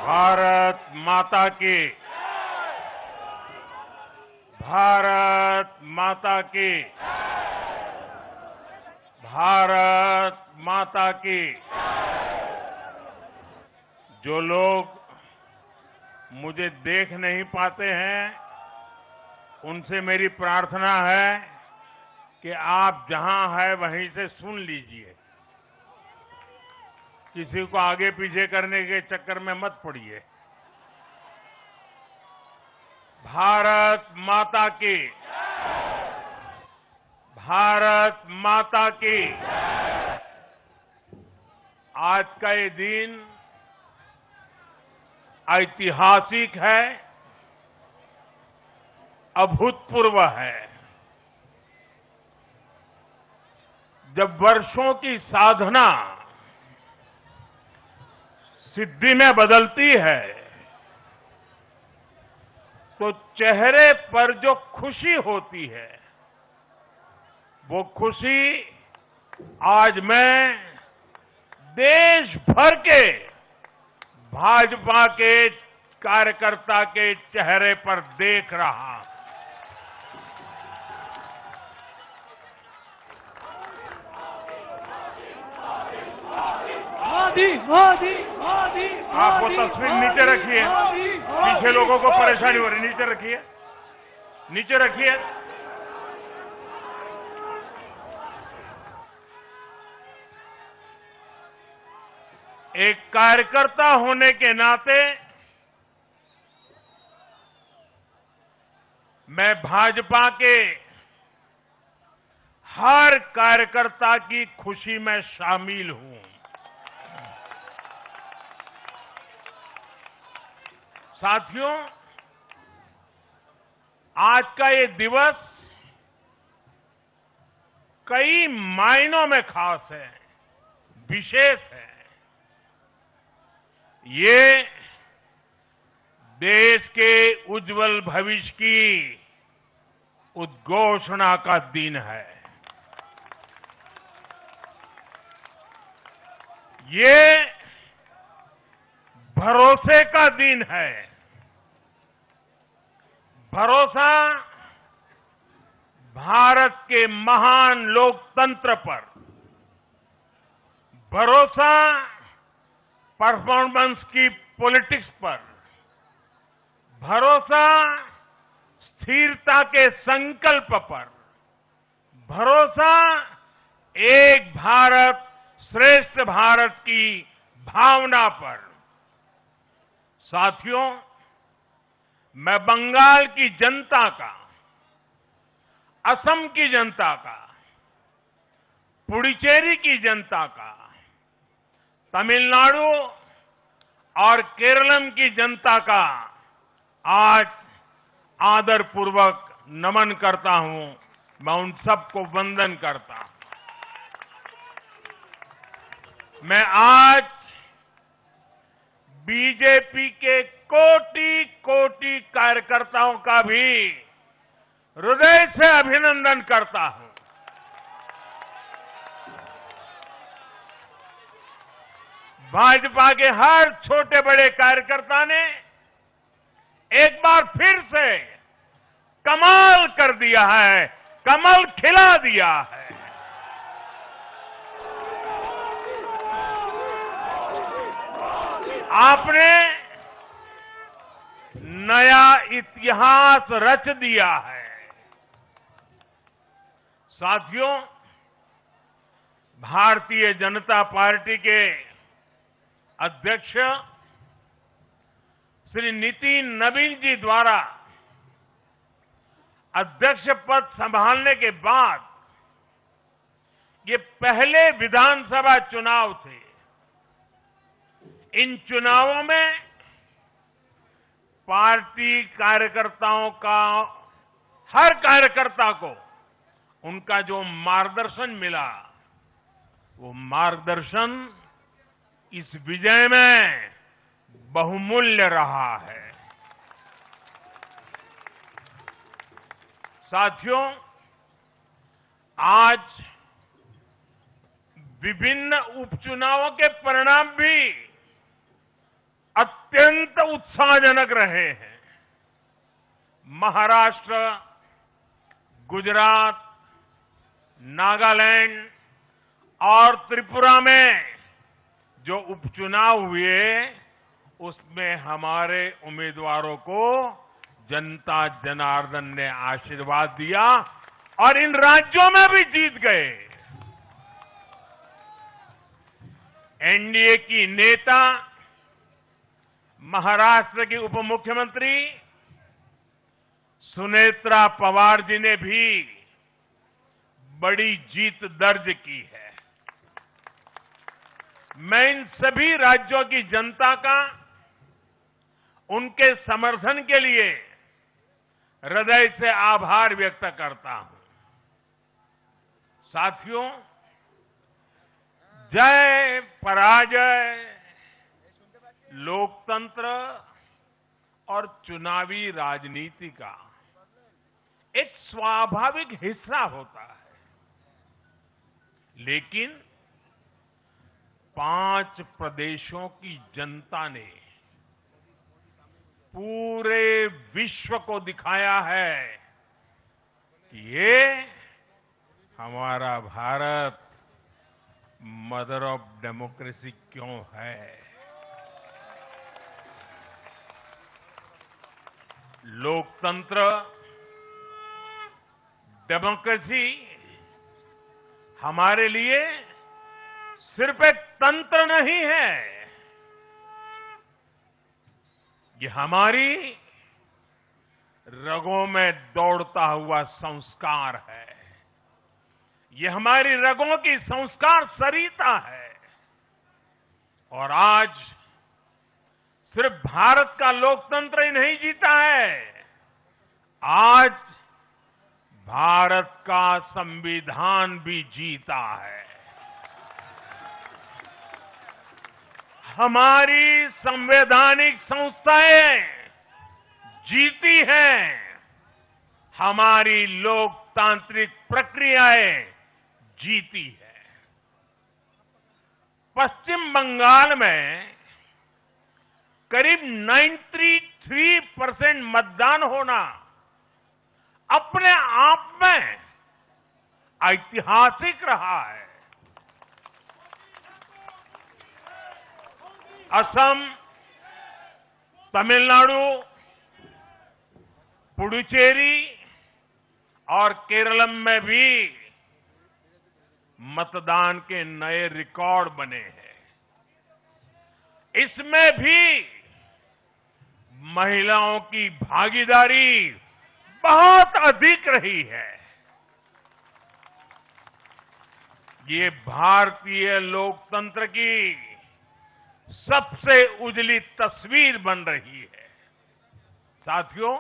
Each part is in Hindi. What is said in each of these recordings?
भारत माता की। भारत माता की। भारत माता की। जो लोग मुझे देख नहीं पाते हैं, उनसे मेरी प्रार्थना है कि आप जहां हैं वहीं से सुन लीजिए। किसी को आगे पीछे करने के चक्कर में मत पड़िए। भारत माता की। भारत माता की। आज का ये दिन ऐतिहासिक है, अभूतपूर्व है। जब वर्षों की साधना सिद्धि में बदलती है, तो चेहरे पर जो खुशी होती है, वो खुशी आज मैं देश भर के भाजपा के कार्यकर्ता के चेहरे पर देख रहा हूं। मोदी मोदी मोदी। आप वो तस्वीर नीचे रखिए, पीछे लोगों को परेशानी हो रही, नीचे रखिए, नीचे रखिए। एक कार्यकर्ता होने के नाते मैं भाजपा के हर कार्यकर्ता की खुशी में शामिल हूं। साथियों, आज का ये दिवस कई मायनों में खास है, विशेष है। ये देश के उज्जवल भविष्य की उद्घोषणा का दिन है। ये भरोसे का दिन है। भरोसा भारत के महान लोकतंत्र पर, भरोसा परफॉर्मेंस की पॉलिटिक्स पर, भरोसा स्थिरता के संकल्प पर, भरोसा एक भारत श्रेष्ठ भारत की भावना पर। साथियों, मैं बंगाल की जनता का, असम की जनता का, पुडुचेरी की जनता का, तमिलनाडु और केरलम की जनता का आज आदरपूर्वक नमन करता हूं। मैं उन सबको वंदन करता हूं। मैं आज बीजेपी के कोटि कोटि कार्यकर्ताओं का भी हृदय से अभिनंदन करता हूं। भाजपा के हर छोटे बड़े कार्यकर्ता ने एक बार फिर से कमाल कर दिया है, कमल खिला दिया है। आपने नया इतिहास रच दिया है। साथियों, भारतीय जनता पार्टी के अध्यक्ष श्री नितिन नवीन जी द्वारा अध्यक्ष पद संभालने के बाद ये पहले विधानसभा चुनाव थे। इन चुनावों में पार्टी कार्यकर्ताओं का, हर कार्यकर्ता को उनका जो मार्गदर्शन मिला, वो मार्गदर्शन इस विजय में बहुमूल्य रहा है। साथियों, आज विभिन्न उपचुनावों के परिणाम भी अत्यंत उत्साहजनक रहे हैं। महाराष्ट्र, गुजरात, नागालैंड और त्रिपुरा में जो उपचुनाव हुए उसमें हमारे उम्मीदवारों को जनता जनार्दन ने आशीर्वाद दिया और इन राज्यों में भी जीत गए। एनडीए की नेता महाराष्ट्र की उप मुख्यमंत्री सुनेत्रा पवार जी ने भी बड़ी जीत दर्ज की है। मैं इन सभी राज्यों की जनता का उनके समर्थन के लिए हृदय से आभार व्यक्त करता हूं। साथियों, जय पराजय लोकतंत्र और चुनावी राजनीति का एक स्वाभाविक हिस्सा होता है, लेकिन 5 प्रदेशों की जनता ने पूरे विश्व को दिखाया है कि ये हमारा भारत मदर ऑफ डेमोक्रेसी क्यों है। लोकतंत्र, डेमोक्रेसी हमारे लिए सिर्फ एक तंत्र नहीं है, ये हमारी रगों में दौड़ता हुआ संस्कार है। ये हमारी रगों की संस्कार सरिता है। और आज सिर्फ भारत का लोकतंत्र ही नहीं जीता है, आज भारत का संविधान भी जीता है। हमारी संवैधानिक संस्थाएं जीती हैं, हमारी लोकतांत्रिक प्रक्रियाएं जीती है। पश्चिम बंगाल में करीब 93% मतदान होना अपने आप में ऐतिहासिक रहा है। असम, तमिलनाडु, पुडुचेरी और केरलम में भी मतदान के नए रिकॉर्ड बने हैं। इसमें भी महिलाओं की भागीदारी बहुत अधिक रही है। ये भारतीय लोकतंत्र की सबसे उजली तस्वीर बन रही है। साथियों,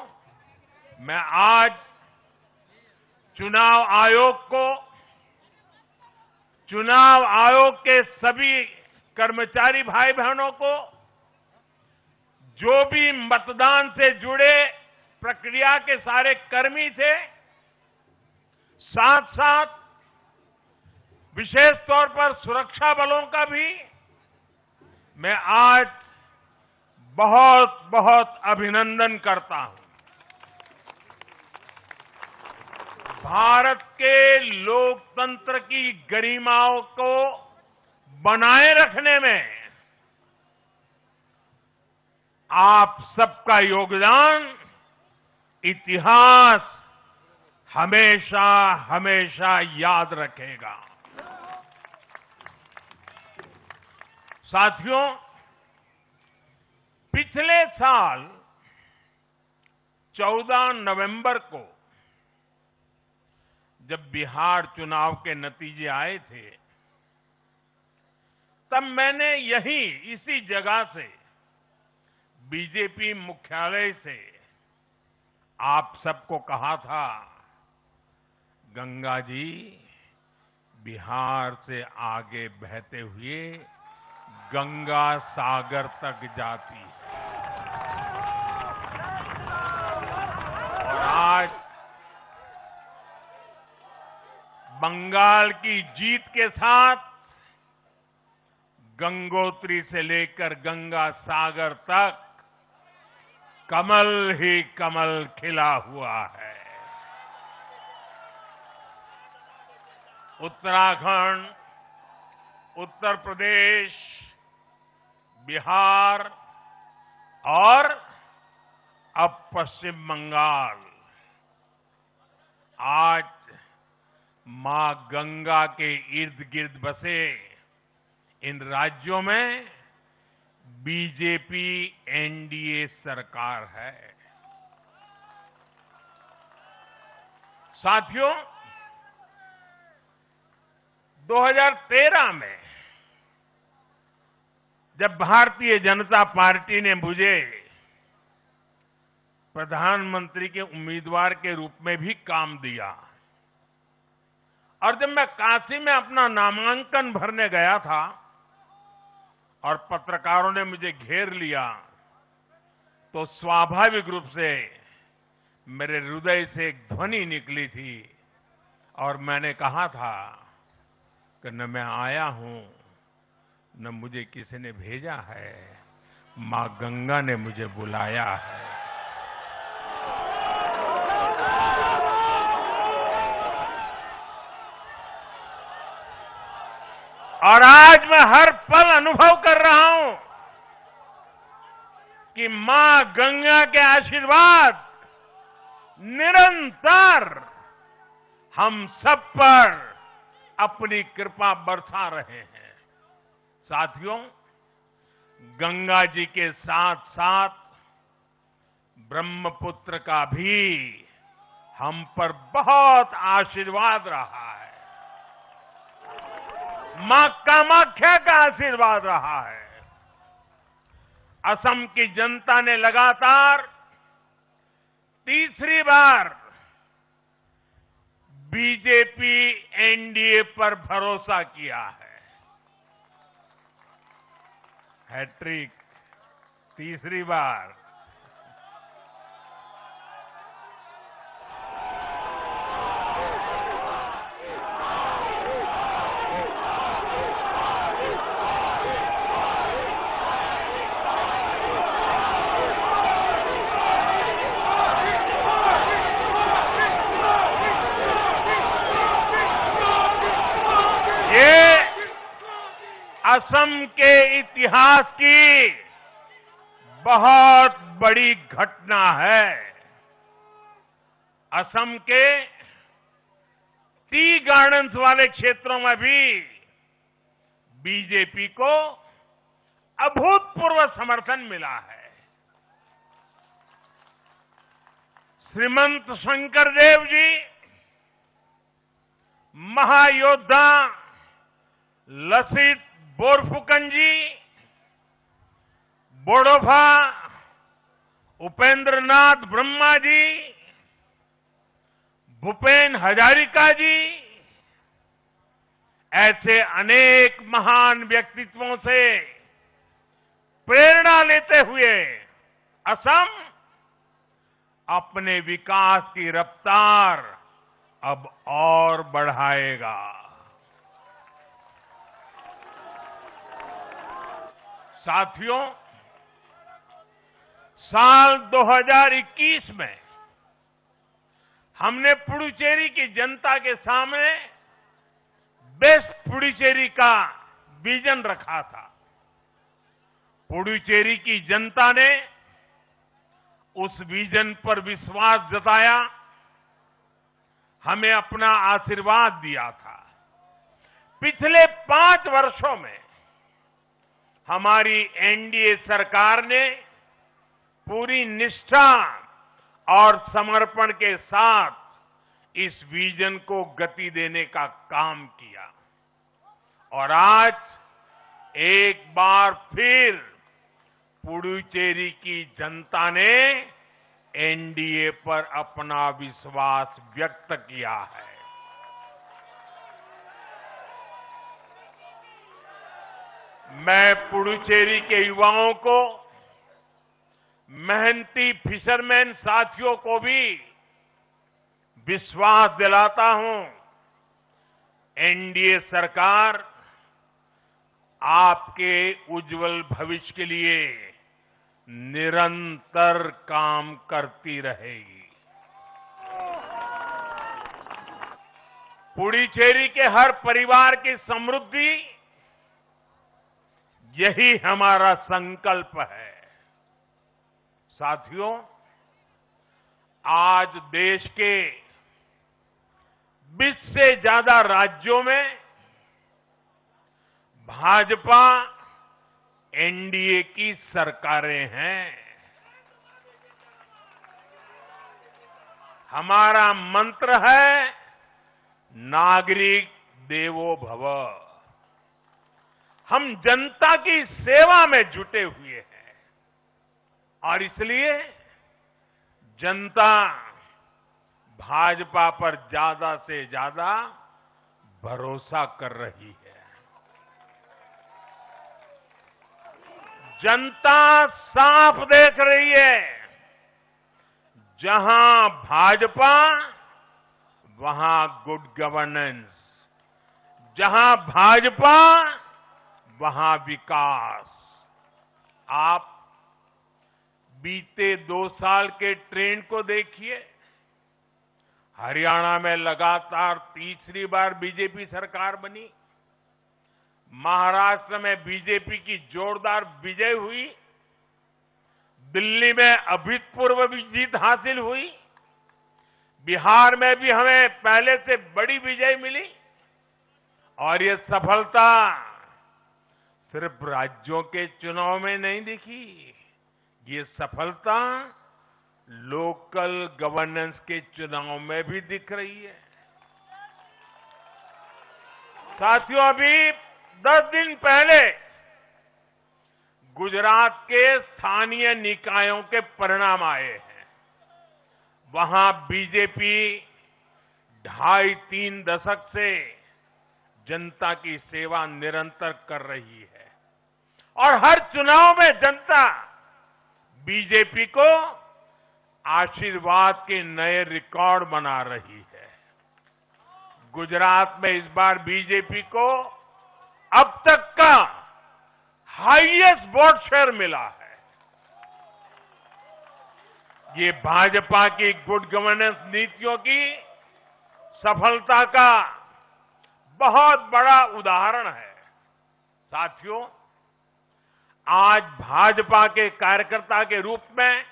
मैं आज चुनाव आयोग के सभी कर्मचारी भाई बहनों को, जो भी मतदान से जुड़े प्रक्रिया के सारे कर्मी थे, साथ साथ विशेष तौर पर सुरक्षा बलों का भी मैं आज बहुत बहुत अभिनंदन करता हूं। भारत के लोकतंत्र की गरिमाओं को बनाए रखने में आप सबका योगदान इतिहास हमेशा हमेशा याद रखेगा। साथियों, पिछले साल 14 नवंबर को जब बिहार चुनाव के नतीजे आए थे, तब मैंने इसी जगह से बीजेपी मुख्यालय से आप सबको कहा था, गंगा जी बिहार से आगे बहते हुए गंगा सागर तक जाती है। और आज बंगाल की जीत के साथ गंगोत्री से लेकर गंगा सागर तक कमल ही कमल खिला हुआ है। उत्तराखंड, उत्तर प्रदेश, बिहार और अब पश्चिम बंगाल आज मां गंगा के इर्द गिर्द बसे इन राज्यों में बीजेपी एनडीए सरकार है। साथियों, 2013 में जब भारतीय जनता पार्टी ने मुझे प्रधानमंत्री के उम्मीदवार के रूप में भी काम दिया और जब मैं काशी में अपना नामांकन भरने गया था और पत्रकारों ने मुझे घेर लिया तो स्वाभाविक रूप से मेरे हृदय से एक ध्वनि निकली थी और मैंने कहा था कि न मैं आया हूं न मुझे किसी ने भेजा है, मां गंगा ने मुझे बुलाया है। और आज मैं हर पल अनुभव कर रहा हूं कि मां गंगा के आशीर्वाद निरंतर हम सब पर अपनी कृपा बरसा रहे हैं। साथियों, गंगा जी के साथ साथ ब्रह्मपुत्र का भी हम पर बहुत आशीर्वाद रहा है। मां कामाख्या का आशीर्वाद रहा है। असम की जनता ने लगातार तीसरी बार बीजेपी एनडीए पर भरोसा किया है। हैट्रिक, तीसरी बार। असम के इतिहास की बहुत बड़ी घटना है। असम के टी गार्डन्स वाले क्षेत्रों में भी बीजेपी को अभूतपूर्व समर्थन मिला है। श्रीमंत शंकरदेव जी, महायोद्धा लसित बोरफुकन जी, बोडोफा उपेंद्रनाथ ब्रह्मा जी, भूपेन हजारिका जी, ऐसे अनेक महान व्यक्तित्वों से प्रेरणा लेते हुए असम अपने विकास की रफ्तार अब और बढ़ाएगा। साथियों, साल 2021 में हमने पुडुचेरी की जनता के सामने बेस्ट पुडुचेरी का विजन रखा था। पुडुचेरी की जनता ने उस विजन पर विश्वास जताया, हमें अपना आशीर्वाद दिया था। पिछले 5 वर्षों में हमारी एनडीए सरकार ने पूरी निष्ठा और समर्पण के साथ इस विजन को गति देने का काम किया और आज एक बार फिर पुडुचेरी की जनता ने एनडीए पर अपना विश्वास व्यक्त किया है। मैं पुडुचेरी के युवाओं को, मेहनती फिशरमैन साथियों को भी विश्वास दिलाता हूं, एनडीए सरकार आपके उज्जवल भविष्य के लिए निरंतर काम करती रहेगी। पुडुचेरी के हर परिवार की समृद्धि, यही हमारा संकल्प है। साथियों, आज देश के 20 से ज्यादा राज्यों में भाजपा एनडीए की सरकारें हैं। हमारा मंत्र है नागरिक देवो भव। हम जनता की सेवा में जुटे हुए हैं और इसलिए जनता भाजपा पर ज्यादा से ज्यादा भरोसा कर रही है। जनता साफ देख रही है, जहां भाजपा वहां गुड गवर्नेंस, जहां भाजपा वहां विकास। आप बीते 2 साल के ट्रेंड को देखिए। हरियाणा में लगातार तीसरी बार बीजेपी सरकार बनी। महाराष्ट्र में बीजेपी की जोरदार विजय हुई। दिल्ली में अभूतपूर्व जीत हासिल हुई। बिहार में भी हमें पहले से बड़ी विजय मिली और ये सफलता सिर्फ राज्यों के चुनाव में नहीं दिखी, ये सफलता लोकल गवर्नेंस के चुनाव में भी दिख रही है। साथियों, अभी 10 दिन पहले गुजरात के स्थानीय निकायों के परिणाम आए हैं। वहां बीजेपी 2.5-3 दशक से जनता की सेवा निरंतर कर रही है और हर चुनाव में जनता बीजेपी को आशीर्वाद के नए रिकॉर्ड बना रही है। गुजरात में इस बार बीजेपी को अब तक का हाईएस्ट वोट शेयर मिला है। ये भाजपा की गुड गवर्नेंस नीतियों की सफलता का बहुत बड़ा उदाहरण है। साथियों, आज भाजपा के कार्यकर्ता के रूप में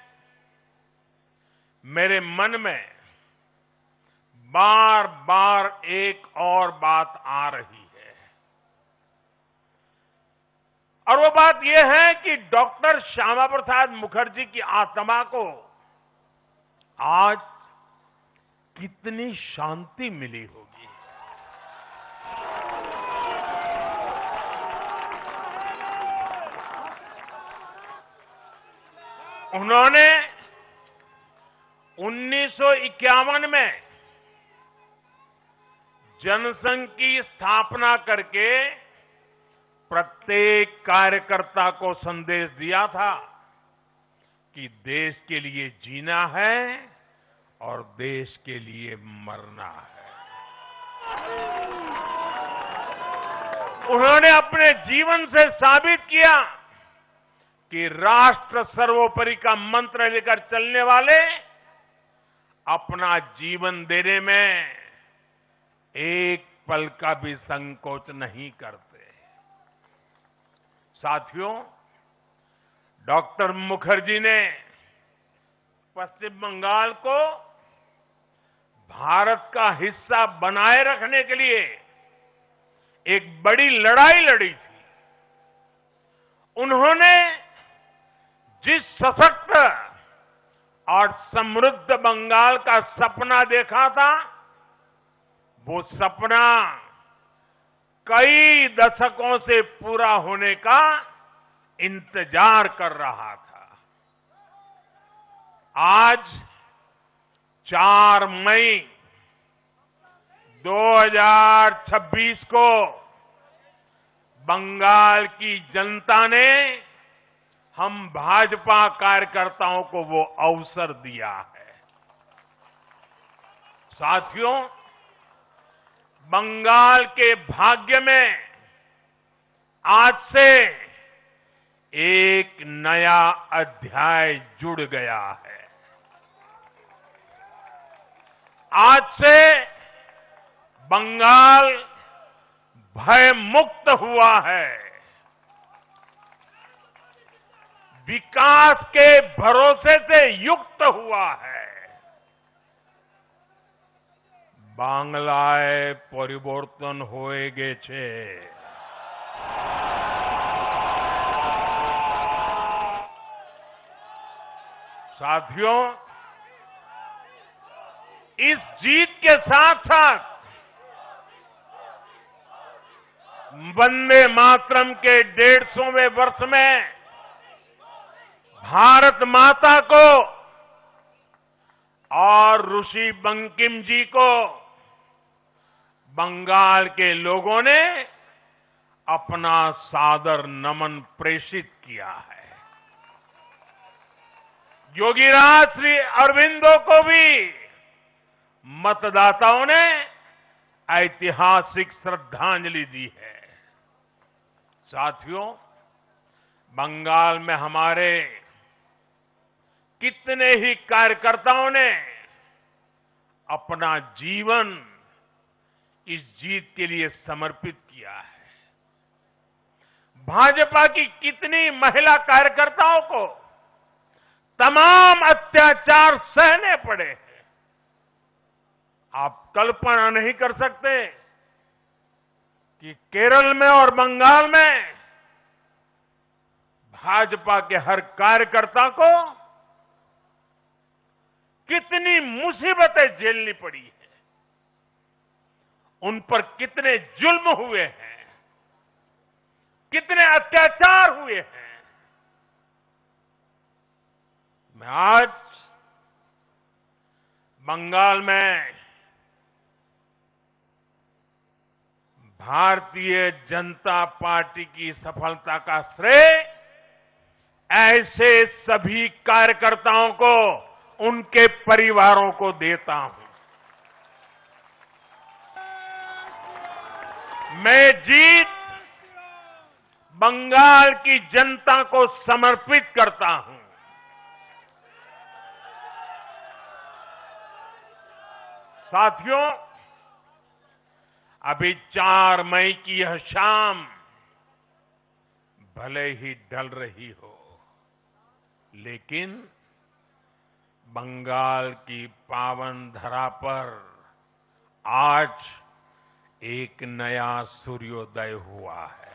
मेरे मन में बार बार एक और बात आ रही है और वो बात यह है कि डॉक्टर श्यामा प्रसाद मुखर्जी की आत्मा को आज कितनी शांति मिली होगी। उन्होंने 1951 में जनसंघ की स्थापना करके प्रत्येक कार्यकर्ता को संदेश दिया था कि देश के लिए जीना है और देश के लिए मरना है। उन्होंने अपने जीवन से साबित किया कि राष्ट्र सर्वोपरि का मंत्र लेकर चलने वाले अपना जीवन देने में एक पल का भी संकोच नहीं करते। साथियों, डॉक्टर मुखर्जी ने पश्चिम बंगाल को भारत का हिस्सा बनाए रखने के लिए एक बड़ी लड़ाई लड़ी थी। उन्होंने जिस सशक्त और समृद्ध बंगाल का सपना देखा था, वो सपना कई दशकों से पूरा होने का इंतजार कर रहा था। आज 4 मई 2026 को बंगाल की जनता ने हम भाजपा कार्यकर्ताओं को वो अवसर दिया है। साथियों, बंगाल के भाग्य में आज से एक नया अध्याय जुड़ गया है। आज से बंगाल भय मुक्त हुआ है। विकास के भरोसे से युक्त हुआ है। बांग्लाय परिवर्तन होए गेछे। साथियों, इस जीत के साथ साथ वंदे मातरम के 150वें वर्ष में भारत माता को और ऋषि बंकिम जी को बंगाल के लोगों ने अपना सादर नमन प्रेषित किया है। योगीराज श्री अरविंदो को भी मतदाताओं ने ऐतिहासिक श्रद्धांजलि दी है। साथियों, बंगाल में हमारे कितने ही कार्यकर्ताओं ने अपना जीवन इस जीत के लिए समर्पित किया है। भाजपा की कितनी महिला कार्यकर्ताओं को तमाम अत्याचार सहने पड़े हैं। आप कल्पना नहीं कर सकते कि केरल में और बंगाल में भाजपा के हर कार्यकर्ता को कितनी मुसीबतें झेलनी पड़ी है, उन पर कितने जुल्म हुए हैं, कितने अत्याचार हुए हैं। मैं आज बंगाल में भारतीय जनता पार्टी की सफलता का श्रेय ऐसे सभी कार्यकर्ताओं को, उनके परिवारों को देता हूं। मैं जीत बंगाल की जनता को समर्पित करता हूं। साथियों, अभी 4 मई की यह शाम भले ही ढल रही हो, लेकिन बंगाल की पावन धरा पर आज एक नया सूर्योदय हुआ है।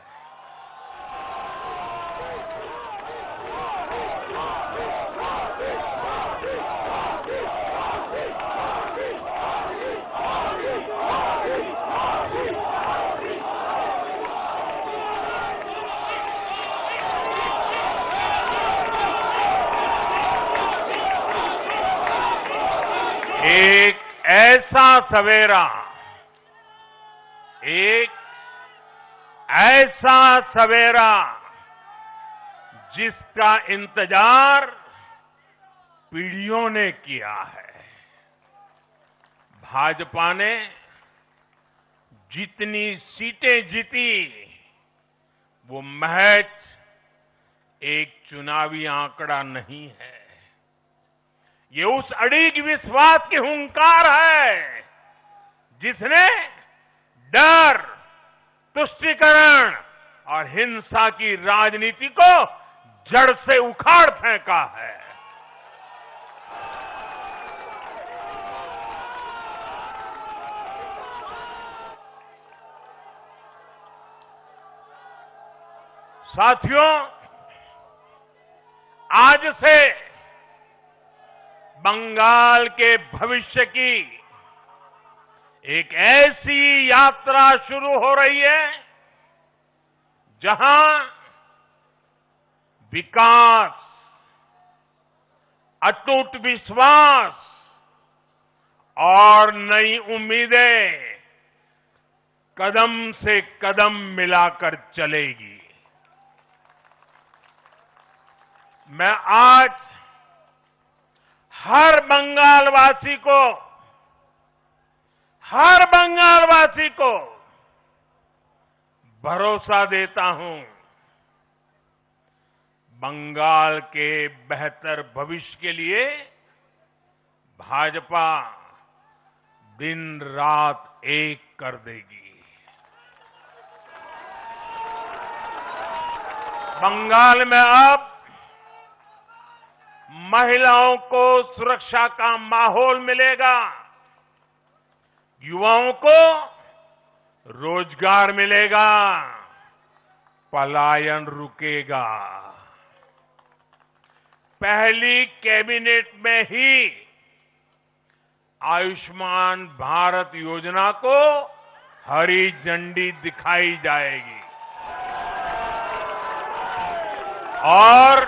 एक ऐसा सवेरा, एक ऐसा सवेरा जिसका इंतजार पीढ़ियों ने किया है। भाजपा ने जितनी सीटें जीती वो महज एक चुनावी आंकड़ा नहीं है। ये उस अड़िग विश्वास की हुंकार है जिसने डर, तुष्टीकरण और हिंसा की राजनीति को जड़ से उखाड़ फेंका है। साथियों, आज से बंगाल के भविष्य की एक ऐसी यात्रा शुरू हो रही है जहां विकास, अटूट विश्वास और नई उम्मीदें कदम से कदम मिलाकर चलेगी। मैं आज हर बंगालवासी को भरोसा देता हूं, बंगाल के बेहतर भविष्य के लिए भाजपा दिन रात एक कर देगी। बंगाल में अब महिलाओं को सुरक्षा का माहौल मिलेगा, युवाओं को रोजगार मिलेगा, पलायन रुकेगा। पहली कैबिनेट में ही आयुष्मान भारत योजना को हरी झंडी दिखाई जाएगी और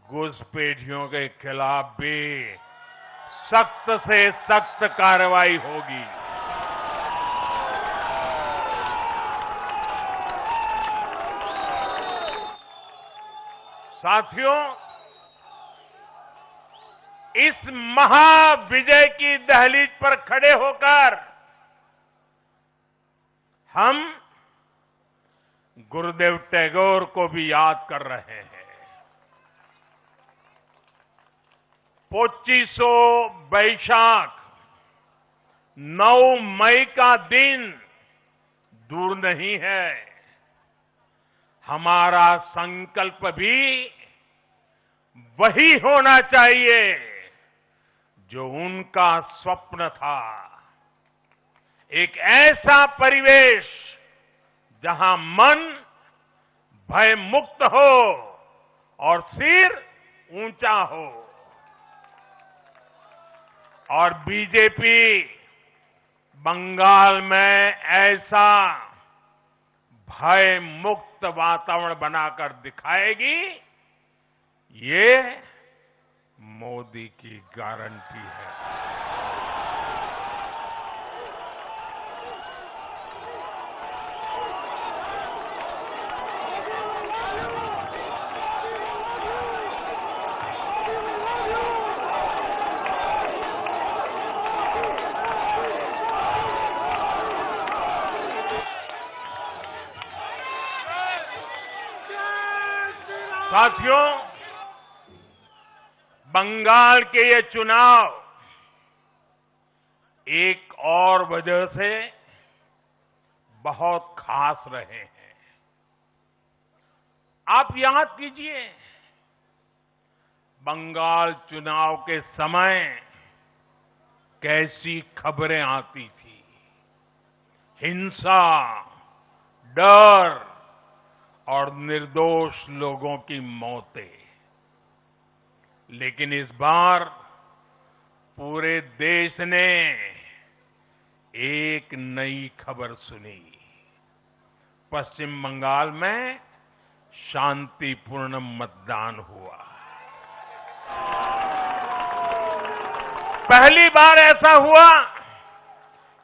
घुसपैठियों के खिलाफ भी सख्त से सख्त कार्रवाई होगी। साथियों, इस महाविजय की दहलीज पर खड़े होकर हम गुरुदेव टैगोर को भी याद कर रहे हैं। 25 बैशाख 9 मई का दिन दूर नहीं है। हमारा संकल्प भी वही होना चाहिए जो उनका स्वप्न था। एक ऐसा परिवेश जहां मन भय मुक्त हो और सिर ऊंचा हो। और बीजेपी बंगाल में ऐसा भय मुक्त वातावरण बनाकर दिखाएगी, ये मोदी की गारंटी है। साथियों, बंगाल के ये चुनाव एक और वजह से बहुत खास रहे हैं। आप याद कीजिए, बंगाल चुनाव के समय कैसी खबरें आती थी। हिंसा, डर और निर्दोष लोगों की मौतें। लेकिन इस बार पूरे देश ने एक नई खबर सुनी। पश्चिम बंगाल में शांतिपूर्ण मतदान हुआ। पहली बार ऐसा हुआ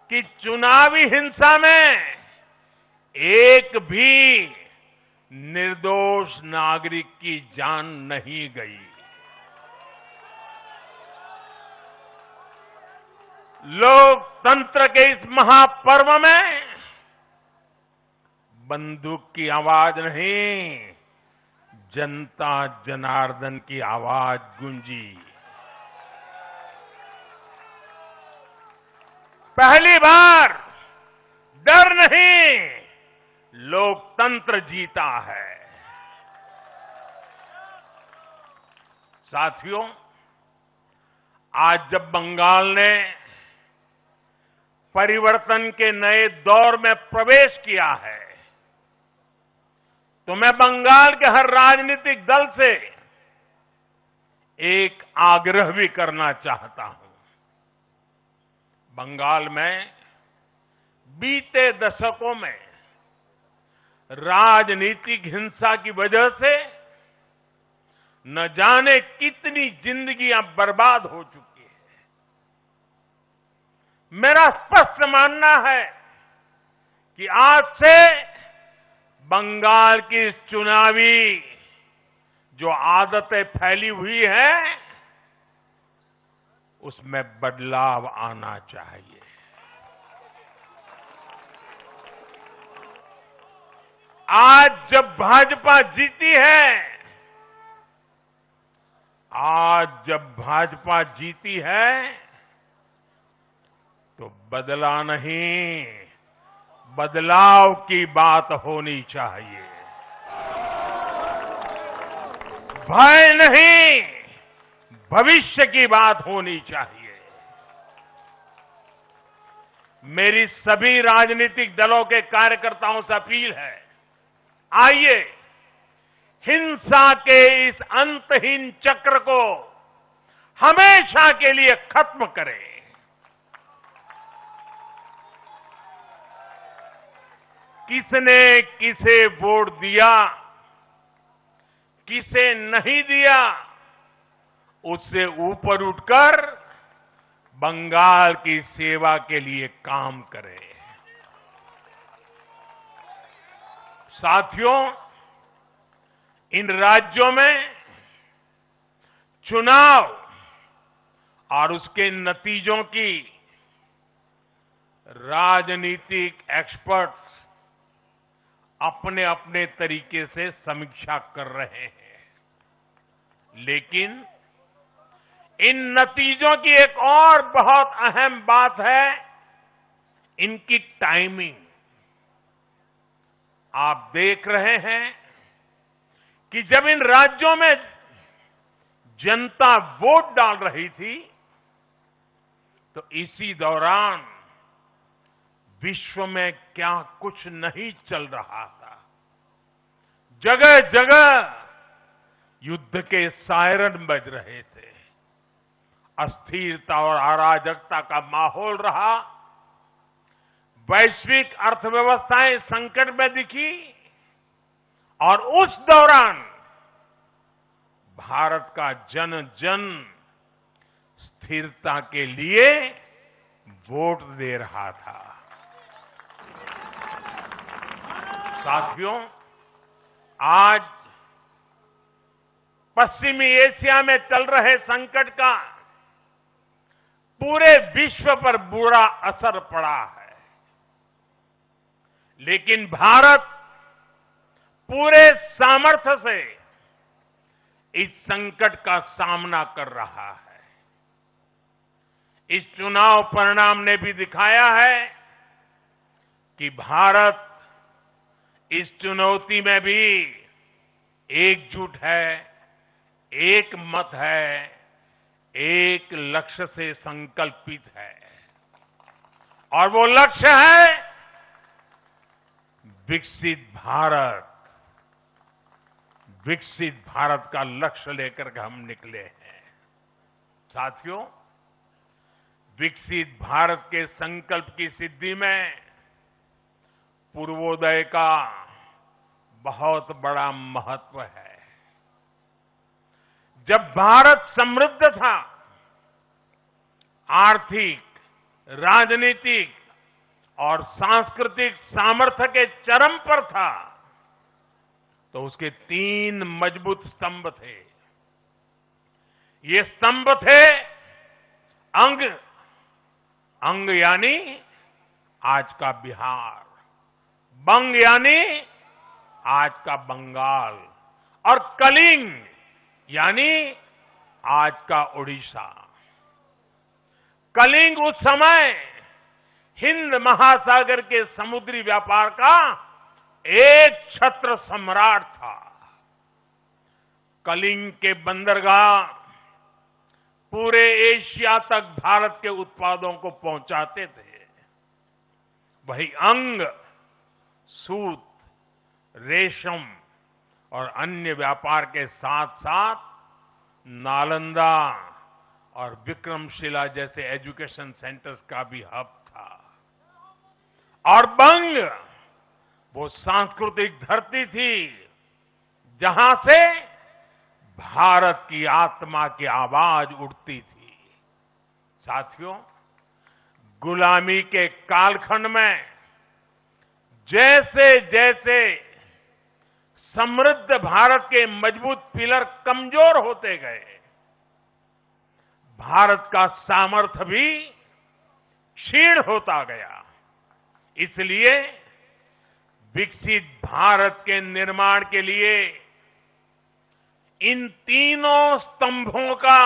कि चुनावी हिंसा में एक भी निर्दोष नागरिक की जान नहीं गई। लोकतंत्र के इस महापर्व में बंदूक की आवाज नहीं, जनता जनार्दन की आवाज गूंजी। पहली बार डर नहीं, लोकतंत्र जीता है। साथियों, आज जब बंगाल ने परिवर्तन के नए दौर में प्रवेश किया है, तो मैं बंगाल के हर राजनीतिक दल से एक आग्रह भी करना चाहता हूं। बंगाल में बीते दशकों में राजनीतिक हिंसा की वजह से न जाने कितनी जिंदगियां बर्बाद हो चुकी है। मेरा स्पष्ट मानना है कि आज से बंगाल की चुनावी जो आदतें फैली हुई है, उसमें बदलाव आना चाहिए। आज जब भाजपा जीती है, तो बदला नहीं, बदलाव की बात होनी चाहिए। भय नहीं, भविष्य की बात होनी चाहिए। मेरी सभी राजनीतिक दलों के कार्यकर्ताओं से अपील है, आइए हिंसा के इस अंतहीन चक्र को हमेशा के लिए खत्म करें। किसने किसे वोट दिया, किसे नहीं दिया, उससे ऊपर उठकर बंगाल की सेवा के लिए काम करें। साथियों, इन राज्यों में चुनाव और उसके नतीजों की राजनीतिक एक्सपर्ट्स अपने अपने तरीके से समीक्षा कर रहे हैं, लेकिन इन नतीजों की एक और बहुत अहम बात है, इनकी टाइमिंग। आप देख रहे हैं कि जब इन राज्यों में जनता वोट डाल रही थी, तो इसी दौरान विश्व में क्या कुछ नहीं चल रहा था। जगह जगह युद्ध के सायरन बज रहे थे, अस्थिरता और अराजकता का माहौल रहा, वैश्विक अर्थव्यवस्थाएं संकट में दिखी, और उस दौरान भारत का जन जन स्थिरता के लिए वोट दे रहा था। साथियों, आज पश्चिमी एशिया में चल रहे संकट का पूरे विश्व पर बुरा असर पड़ा है, लेकिन भारत पूरे सामर्थ्य से इस संकट का सामना कर रहा है। इस चुनाव परिणाम ने भी दिखाया है कि भारत इस चुनौती में भी एकजुट है, एक मत है, एक लक्ष्य से संकल्पित है, और वो लक्ष्य है विकसित भारत। विकसित भारत का लक्ष्य लेकर के हम निकले हैं। साथियों, विकसित भारत के संकल्प की सिद्धि में पूर्वोदय का बहुत बड़ा महत्व है। जब भारत समृद्ध था, आर्थिक, राजनीतिक और सांस्कृतिक सामर्थ्य के चरम पर था, तो उसके 3 मजबूत स्तंभ थे। ये स्तंभ थे अंग, अंग यानी आज का बिहार, बंग यानी आज का बंगाल, और कलिंग यानी आज का उड़ीसा। कलिंग उस समय हिंद महासागर के समुद्री व्यापार का एक छत्र सम्राट था। कलिंग के बंदरगाह पूरे एशिया तक भारत के उत्पादों को पहुंचाते थे। वही अंग सूत, रेशम और अन्य व्यापार के साथ साथ नालंदा और विक्रमशिला जैसे एजुकेशन सेंटर्स का भी हब था। और बंग वो सांस्कृतिक धरती थी जहां से भारत की आत्मा की आवाज उठती थी। साथियों, गुलामी के कालखंड में जैसे जैसे समृद्ध भारत के मजबूत पिलर कमजोर होते गए, भारत का सामर्थ्य भी क्षीण होता गया। इसलिए विकसित भारत के निर्माण के लिए इन तीनों स्तंभों का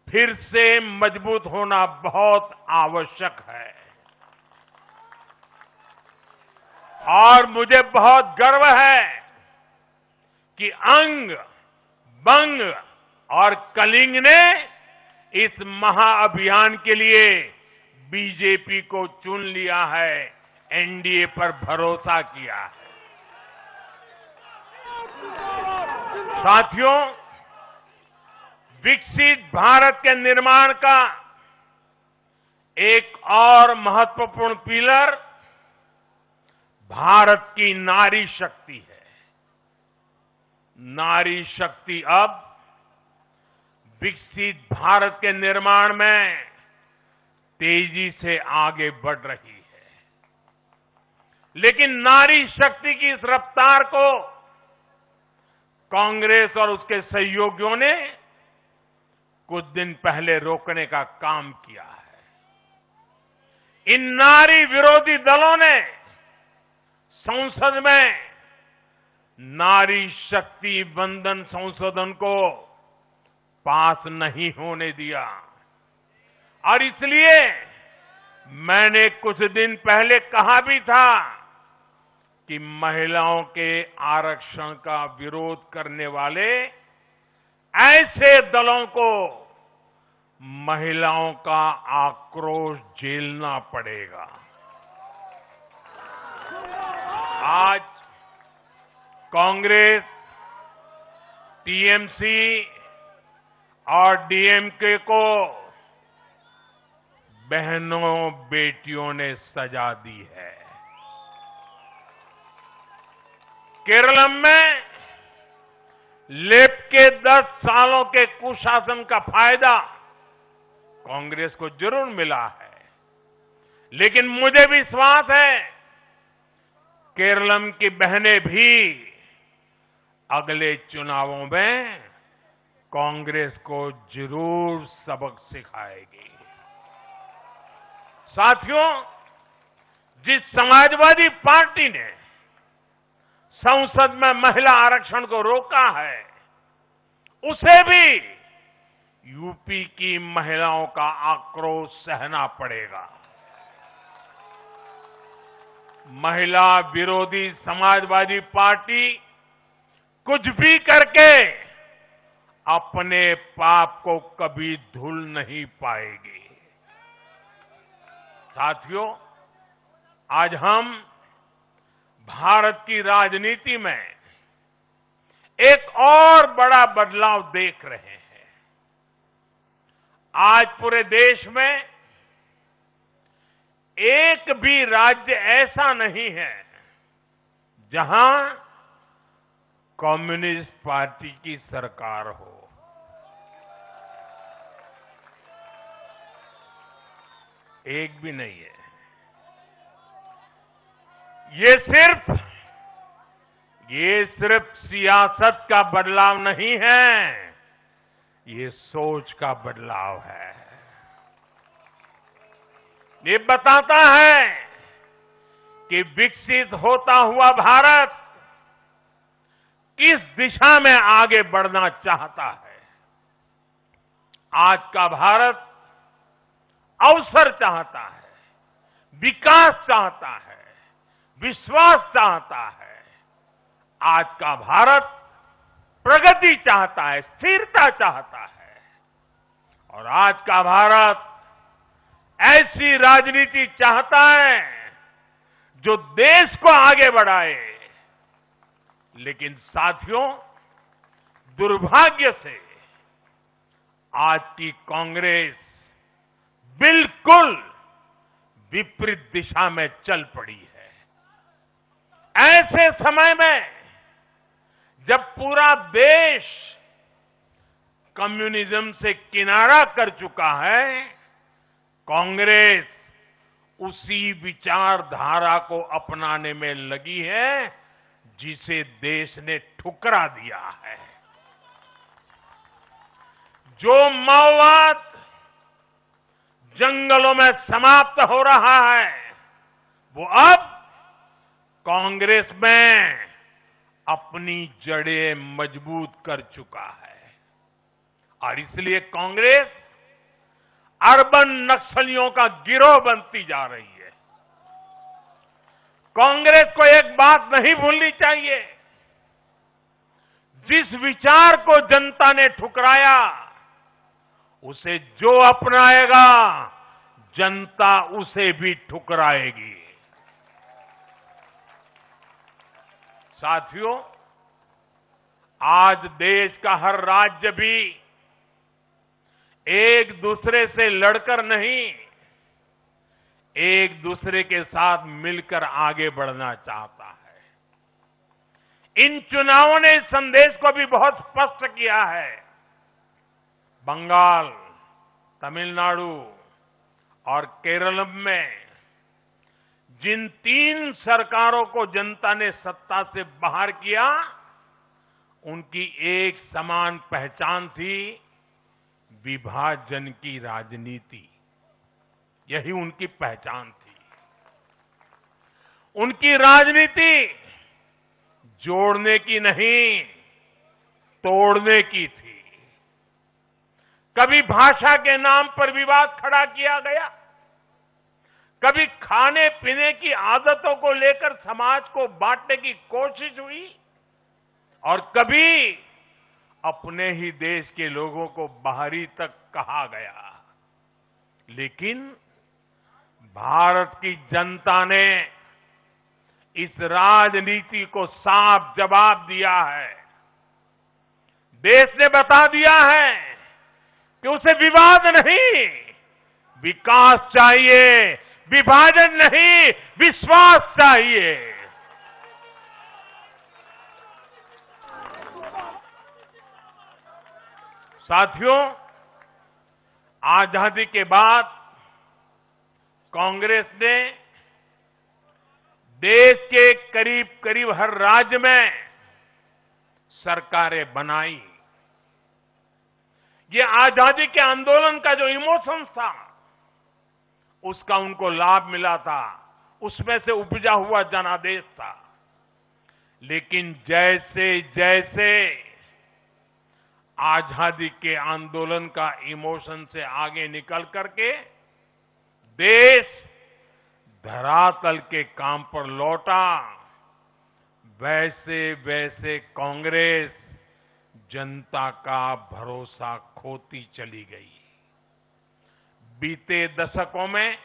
फिर से मजबूत होना बहुत आवश्यक है। और मुझे बहुत गर्व है कि अंग, बंग और कलिंग ने इस महाअभियान के लिए बीजेपी को चुन लिया है, एनडीए पर भरोसा किया है। साथियों, विकसित भारत के निर्माण का एक और महत्वपूर्ण पिलर भारत की नारी शक्ति है। नारी शक्ति अब विकसित भारत के निर्माण में तेजी से आगे बढ़ रही है। लेकिन नारी शक्ति की इस रफ्तार को कांग्रेस और उसके सहयोगियों ने कुछ दिन पहले रोकने का काम किया है। इन नारी विरोधी दलों ने संसद में नारी शक्ति वंदन संशोधन को पास नहीं होने दिया और इसलिए मैंने कुछ दिन पहले कहा भी था कि महिलाओं के आरक्षण का विरोध करने वाले ऐसे दलों को महिलाओं का आक्रोश झेलना पड़ेगा। आज कांग्रेस, टीएमसी और डीएमके को बहनों बेटियों ने सजा दी है। केरलम में लेफ्ट के 10 सालों के कुशासन का फायदा कांग्रेस को जरूर मिला है, लेकिन मुझे विश्वास है केरलम की बहनें भी अगले चुनावों में कांग्रेस को जरूर सबक सिखाएगी। साथियों, जिस समाजवादी पार्टी ने संसद में महिला आरक्षण को रोका है, उसे भी यूपी की महिलाओं का आक्रोश सहना पड़ेगा। महिला विरोधी समाजवादी पार्टी कुछ भी करके अपने पाप को कभी धुल नहीं पाएगी। साथियों, आज हम भारत की राजनीति में एक और बड़ा बदलाव देख रहे हैं। आज पूरे देश में एक भी राज्य ऐसा नहीं है जहां कम्युनिस्ट पार्टी की सरकार हो। एक भी नहीं है। ये सिर्फ सियासत का बदलाव नहीं है, ये सोच का बदलाव है। ये बताता है कि विकसित होता हुआ भारत किस दिशा में आगे बढ़ना चाहता है। आज का भारत अवसर चाहता है, विकास चाहता है, विश्वास चाहता है। आज का भारत प्रगति चाहता है, स्थिरता चाहता है और आज का भारत ऐसी राजनीति चाहता है जो देश को आगे बढ़ाए। लेकिन साथियों, दुर्भाग्य से आज की कांग्रेस बिल्कुल विपरीत दिशा में चल पड़ी है। ऐसे समय में जब पूरा देश कम्युनिज्म से किनारा कर चुका है, कांग्रेस उसी विचारधारा को अपनाने में लगी है जिसे देश ने ठुकरा दिया है। जो माओवाद जंगलों में समाप्त हो रहा है वो अब कांग्रेस में अपनी जड़ें मजबूत कर चुका है और इसलिए कांग्रेस अर्बन नक्सलियों का गिरोह बनती जा रही है। कांग्रेस को एक बात नहीं भूलनी चाहिए, जिस विचार को जनता ने ठुकराया उसे जो अपनाएगा जनता उसे भी ठुकराएगी। साथियों, आज देश का हर राज्य भी एक दूसरे से लड़कर नहीं, एक दूसरे के साथ मिलकर आगे बढ़ना चाहता है। इन चुनावों ने इस संदेश को भी बहुत स्पष्ट किया है। बंगाल, तमिलनाडु और केरल में जिन 3 सरकारों को जनता ने सत्ता से बाहर किया, उनकी एक समान पहचान थी, विभाजन की राजनीति। यही उनकी पहचान थी। उनकी राजनीति जोड़ने की नहीं, तोड़ने की थी। कभी भाषा के नाम पर विवाद खड़ा किया गया, कभी खाने पीने की आदतों को लेकर समाज को बांटने की कोशिश हुई और कभी अपने ही देश के लोगों को बाहरी तक कहा गया। लेकिन भारत की जनता ने इस राजनीति को साफ जवाब दिया है। देश ने बता दिया है कि उसे विवाद नहीं, विकास चाहिए, विभाजन नहीं, विश्वास चाहिए। साथियों, आजादी के बाद कांग्रेस ने देश के करीब करीब हर राज्य में सरकारें बनाई। ये आजादी के आंदोलन का जो इमोशंस था, उसका उनको लाभ मिला था, उसमें से उपजा हुआ जनादेश था। लेकिन जैसे जैसे आजादी के आंदोलन का इमोशन से आगे निकल करके देश धरातल के काम पर लौटा, वैसे वैसे कांग्रेस जनता का भरोसा खोती चली गई। बीते दशकों में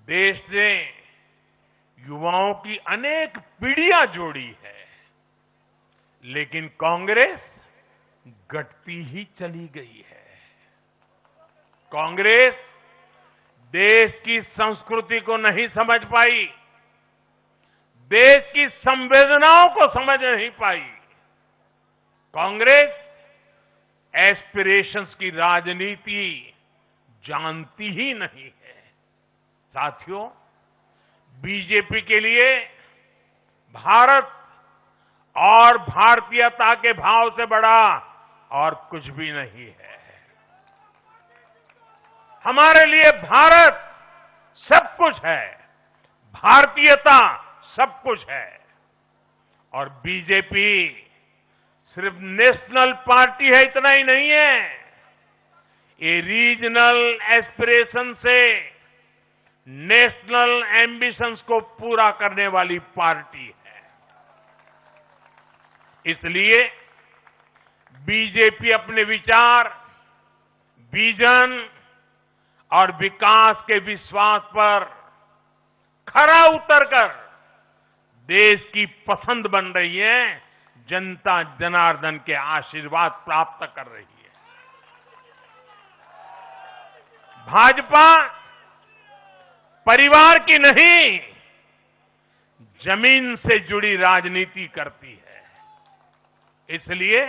देश ने युवाओं की अनेक पीढ़ियां जोड़ी है, लेकिन कांग्रेस घटती ही चली गई है। कांग्रेस देश की संस्कृति को नहीं समझ पाई, देश की संवेदनाओं को समझ नहीं पाई। कांग्रेस एस्पिरेशंस की राजनीति जानती ही नहीं है। साथियों, बीजेपी के लिए भारत और भारतीयता के भाव से बड़ा और कुछ भी नहीं है। हमारे लिए भारत सब कुछ है, भारतीयता सब कुछ है। और बीजेपी सिर्फ नेशनल पार्टी है, इतना ही नहीं है, ये रीजनल एस्पिरेशन से नेशनल एम्बिशंस को पूरा करने वाली पार्टी है। इसलिए बीजेपी अपने विचार, विजन और विकास के विश्वास पर खरा उतरकर देश की पसंद बन रही है, जनता जनार्दन के आशीर्वाद प्राप्त कर रही है। भाजपा परिवार की नहीं, जमीन से जुड़ी राजनीति करती है। इसलिए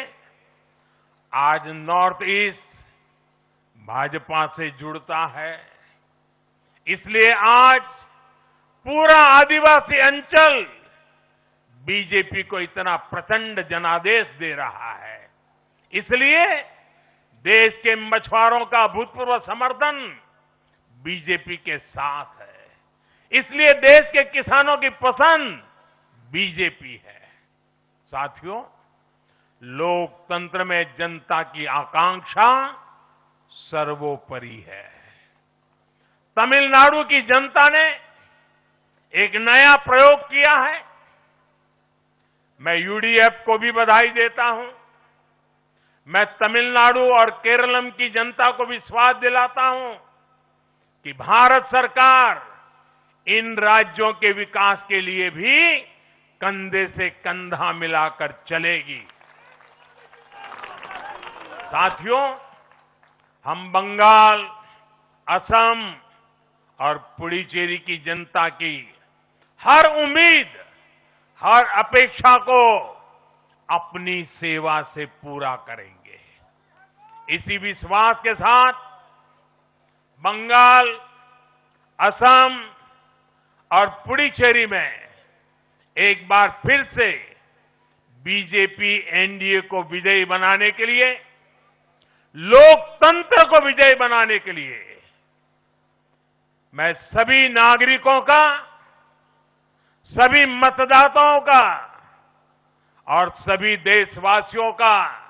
आज नॉर्थ ईस्ट भाजपा से जुड़ता है। इसलिए आज पूरा आदिवासी अंचल बीजेपी को इतना प्रचंड जनादेश दे रहा है। इसलिए देश के मछुआरों का अभूतपूर्व समर्थन बीजेपी के साथ है। इसलिए देश के किसानों की पसंद बीजेपी है। साथियों, लोकतंत्र में जनता की आकांक्षा सर्वोपरि है। तमिलनाडु की जनता ने एक नया प्रयोग किया है। मैं यूडीएफ को भी बधाई देता हूं। मैं तमिलनाडु और केरलम की जनता को विश्वास दिलाता हूं कि भारत सरकार इन राज्यों के विकास के लिए भी कंधे से कंधा मिलाकर चलेगी। साथियों, हम बंगाल, असम और पुडुचेरी की जनता की हर उम्मीद, हर अपेक्षा को अपनी सेवा से पूरा करेंगे। इसी विश्वास के साथ बंगाल, असम और पुडुचेरी में एक बार फिर से बीजेपी एनडीए को विजयी बनाने के लिए, लोकतंत्र को विजयी बनाने के लिए मैं सभी नागरिकों का, सभी मतदाताओं का और सभी देशवासियों का